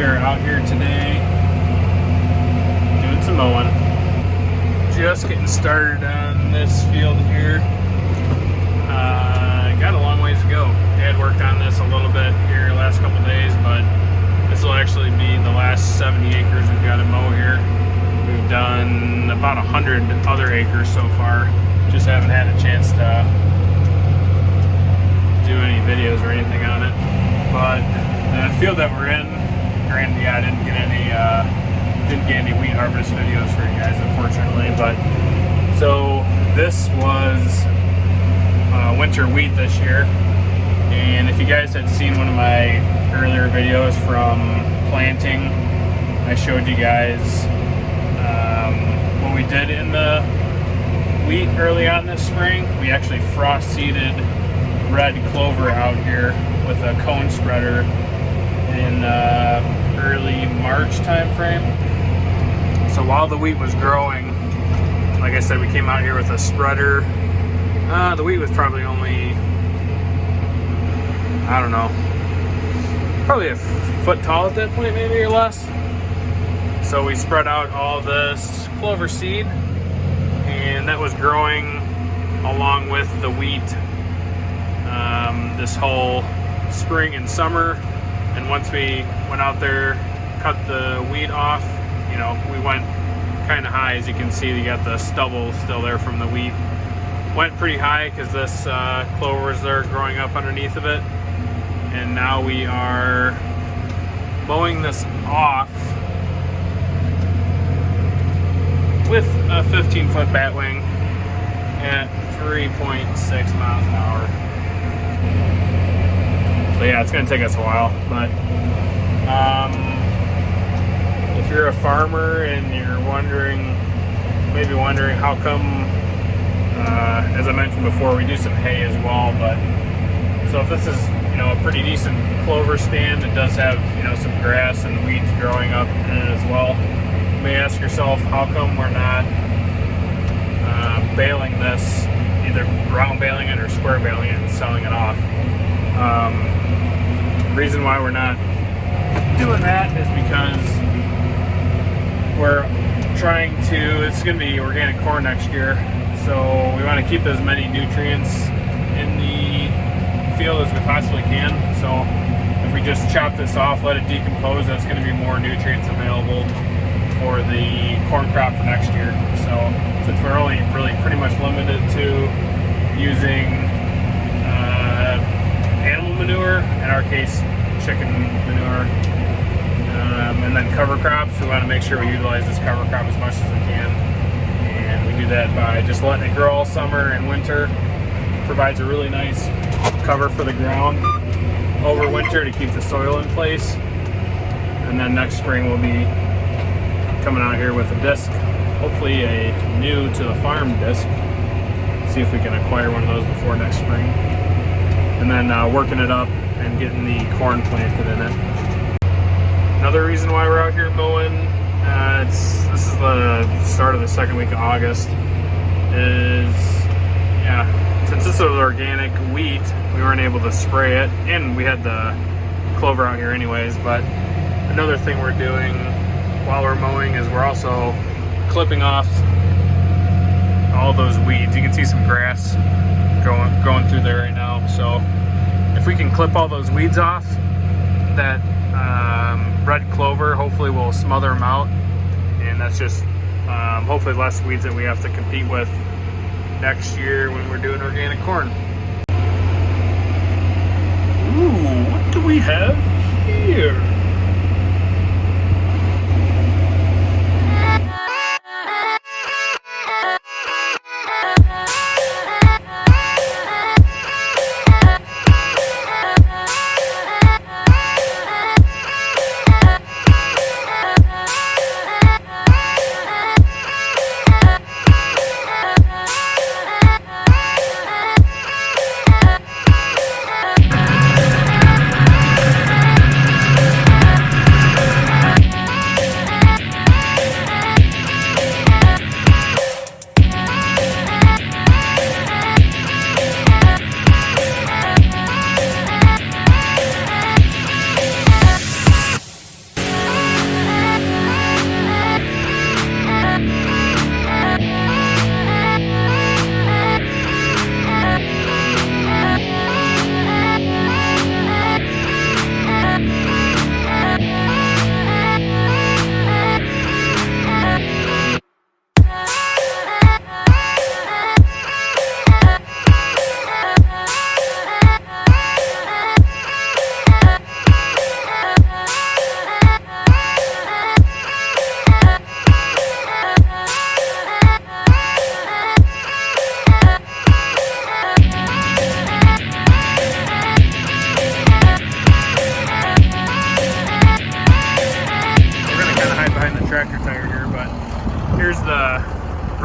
are out here today doing some mowing. Just getting started on this field here. Got a long ways to go. Dad worked on this a little bit here last couple days, but this will actually be the last 70 acres we've got to mow here. We've done about 100 other acres so far. Just haven't had a chance to do any videos or anything on it. But the field that we're in, granted, yeah, I didn't get any wheat harvest videos for you guys, unfortunately. But so this was winter wheat this year, and if you guys had seen one of my earlier videos from planting, I showed you guys what we did in the wheat early on this spring. We actually frost seeded red clover out here with a cone spreader in early March time frame. So while the wheat was growing, like I said, we came out here with a spreader. The wheat was probably only, I don't know, probably a foot tall at that point, maybe, or less. So we spread out all this clover seed, and that was growing along with the wheat this whole spring and summer. And once we went out there, cut the wheat off, you know, we went kind of high. As you can see, you got the stubble still there from the wheat. Went pretty high because this clover was there growing up underneath of it. And now we are mowing this off with a 15-foot batwing at 3.6 miles an hour. So yeah, it's going to take us a while, but if you're a farmer and you're maybe wondering how come, as I mentioned before, we do some hay as well. But so if this is, you know, a pretty decent clover stand, it does have, you know, some grass and weeds growing up in it as well. You may ask yourself, how come we're not baling this, either round baling it or square baling it and selling it off? The reason why we're not doing that is because we're trying to, it's going to be organic corn next year, so we want to keep as many nutrients in the field as we possibly can. So if we just chop this off, let it decompose, that's going to be more nutrients available for the corn crop for next year. So since we're only really pretty much limited to using animal manure, in our case chicken manure, and then cover crops, we want to make sure we utilize this cover crop as much as we can. And we do that by just letting it grow all summer and winter. Provides a really nice cover for the ground over winter to keep the soil in place. And then next spring we'll be coming out here with a disc, hopefully a new to the farm disc. See if we can acquire one of those before next spring. And then working it up and getting the corn planted in it. Another reason why we're out here mowing, this is the start of the second week of August, is, yeah, since this was organic wheat, we weren't able to spray it, and we had the clover out here anyways. But another thing we're doing while we're mowing is we're also clipping off all those weeds. You can see some grass growing through there right now. So if we can clip all those weeds off, that red clover hopefully will smother them out, and that's just hopefully less weeds that we have to compete with next year when we're doing organic corn. Ooh, what do we have here?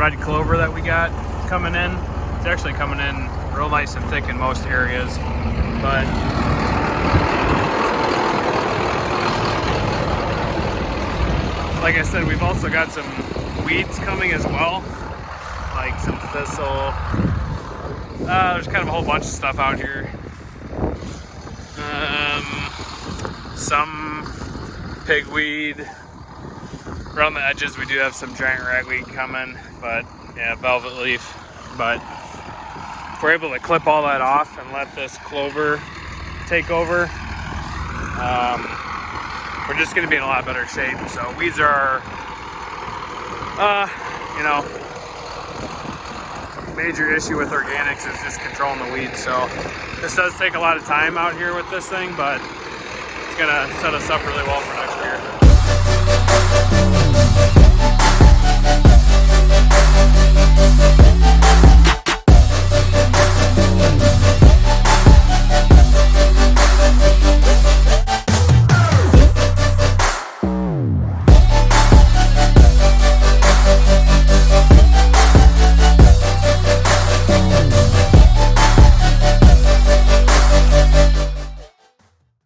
red clover that we got coming in. It's actually coming in real nice and thick in most areas, but like I said, we've also got some weeds coming as well, like some thistle. There's kind of a whole bunch of stuff out here. Some pigweed. Around the edges we do have some giant ragweed coming, but yeah, velvet leaf. But if we're able to clip all that off and let this clover take over, we're just going to be in a lot better shape. So weeds are, you know, major issue with organics is just controlling the weeds. So this does take a lot of time out here with this thing, but it's going to set us up really well for next